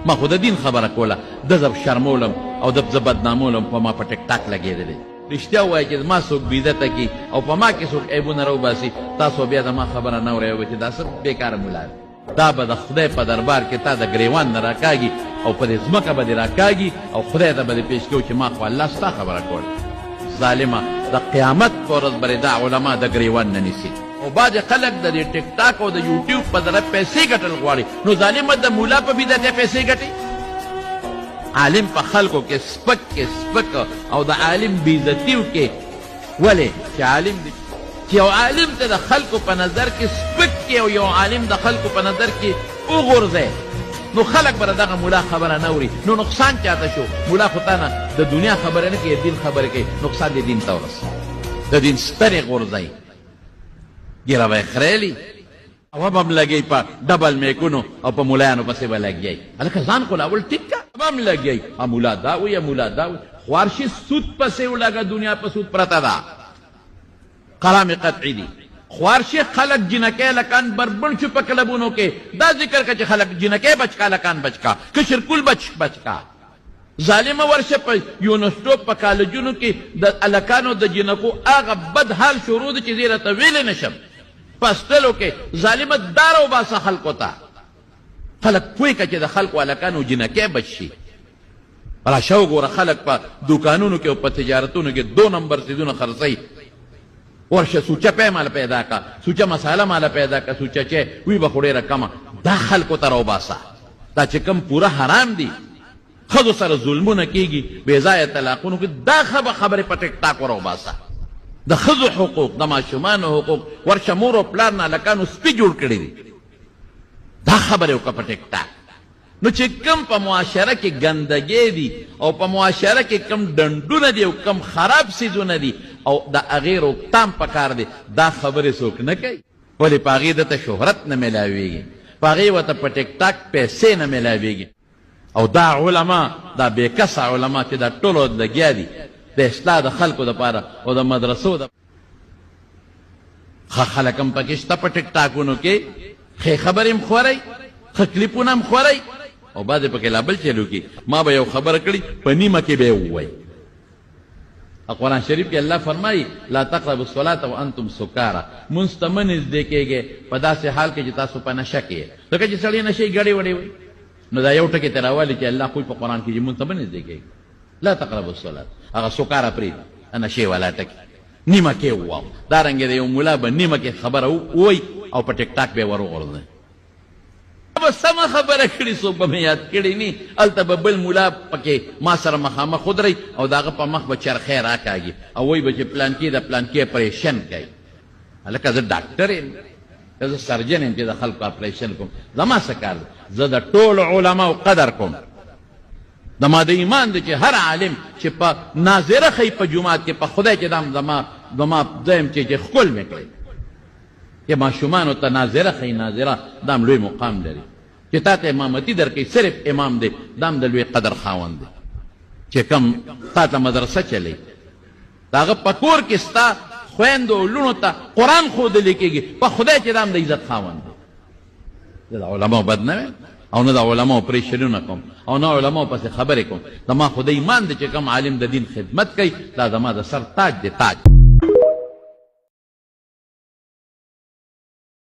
ما خو د دین خبره کوله ده زه شرمولم او ده زه بدنامولم په ما په ټیک ټاک لګېدلی رښتیا ووایه چې ما څوک بېعزته کړي او په ما کې څوک عیبونه راوباسي تاسو بیا د ما خبره نه اورئ چې دا څه بېکاره ملا دی دا به د خدای په دربار کې تا د ګریوان نه راکاږي او په دې ځمکه به دې راکاږي او خدای ته به دې پیش کوو چې ما خو الله ستا خبره کوله ظالمه د قیامت په ورځ به دا علما د ګریوان نه نیسي او بعضې خلک د دې ټیک ټاک او د یوټیوب په ذره پیسې ګټل غواړي نو ظالمه د مولا په بدعت یې پیسې ګټي عالم په خلکو کې سپک او د عالم بېعزتي وکړي ولې چې عالم دی چې یو عالم ته د خلکو په نظر کې سپک کې او یو عالم د خلکو په نظر کې وغورځئ نو خلک به دغه مولا خبره نه اوري نو نقصان چاته شو مولا خو تا نه د دنیا خبره نه کوي دین خبره کوي نقصان دې دین ته ورسوي د دین سترې غورځئ ګیره به یې خریلي او به هم لګئ په ډبل میکونو او په ملایانو پسې به لګئ هلکه ځان خو لاول ټیک که به هم لګئ مولا دا وایي مولا دا وایي خوارشي سود پسې ولګه دنیا په سود پرته ده کلام قطعی دی خوارشی خلق جنکی لکان بربن شو پا کلبونو کے دا ذکر کا چی خلق جنکی بچکا لکان بچکا کشرکول بچکا ظالم ورشه پا یونسٹو پا کالجونو کی دا لکانو دا جنکو آغا بد حال شروع دی چی زیر طویل نشم پستلو کے ظالمت دارو باسا خلقو تا خلق پوئی کا چی دا خلقو لکانو جنکی بچشی بلا شو گورا خلق پا دوکانونو کے پا تجارتونو کے 2 نمبر سیدونو خرصی ورشه سوچه پی مالا پیدا کا سوچه مساله مالا پیدا کا سوچه چه وی بخوڑی رکما دا خلقو تا رو باسا دا چه کم پورا حرام دی خدو سر ظلمو نکیگی بیزای طلاقونو که دا خبر پا ٹک ٹاک رو باسا دا خدو حقوق دا ماشومانو حقوق ورشه مورو پلارنا لکانو سپی جوڑ کردی دی دا خبرو که پا ٹک ٹاک نو چې کم په معاشره کې ګندګي دي او په معاشره کې کم ډنډونه دي او کم خراب سیزونه دي او د هغې روکتام پکار دی دا خبرې څوک نه کوي ولې په هغې دته شهرت نه میلاویږي په هغې ورته په ټیک ټاک پیسې نه میلاویږي او دا علما دا بېکسه علما چې دا ټولو لګیا دي د اصلاح د خلکو دپاره او د مدرسو د ښه خلک هم پکې شته په ټیک ټاکونو کې ښې خبرې هم خورئ ښه کلیپونه هم خورئ او بعضې پکې لا بل چلو کی ما به یو خبره کړي په نیمه کې به یې ووایي قرآن شریف کې الله فرمایي لا تقربوا الصلاة وانتم سکارا مونځ ته مه نږدې کېږئ په داسې حال کې چې تاسو په نشه کې یې ځکه چې سړی نشې ګړې وړې وایي نو دا یو ټکې ته راولي چې الله خو په قرآن کې چې مونځ ته مه نږدې کېږئ لا تقربوا الصلاة هغه سکارا پرېږدي نشې والا ټکې نیمه کې وواو دارنګې د یو ملا به نیمه کې خبره ووایي او په ټیک ټاک به یې وروغورځوي به سمه خبره کړي څوک به مې یاد کړي نی هلته به بل ملا پکې ما سره مخامخ ودرئ او د هغه په مخ به چرخی راکاږي او وایي به چې پلانکي د پلانکي اپریشن کوي هلکه زه ډاکټر یم زه سرجن یم چې د خلکو اپریشن کوم زما څه کار دی زه د ټولو علماو قدر کوم زما د ایمان دی چې هر عالم چې په ناظره ښیي په جومات کې په خدای چې دام زما زه یم چې ښکل مې کړی چې ماشومانو ته ناظره ښیي ناظره دام لوی مقام لري چې تا ته امامتي درکوي صرف امام دی دام د لوی قدر خاوند دی چې کم تا ته مدرسه چلی د هغه په کور کې ستا خویندو لونو ته قرآن ښودلی کېږي په خدای چې دام د عزت خاوند دی زه د علماو بد نه ویم او نه د علماو پریشنونه کوم او نه علماو پسې خبرې کوم زما خو د ایمان دی چې کوم عالم د دین خدمت کوي دا زما د سر تاج دی تاج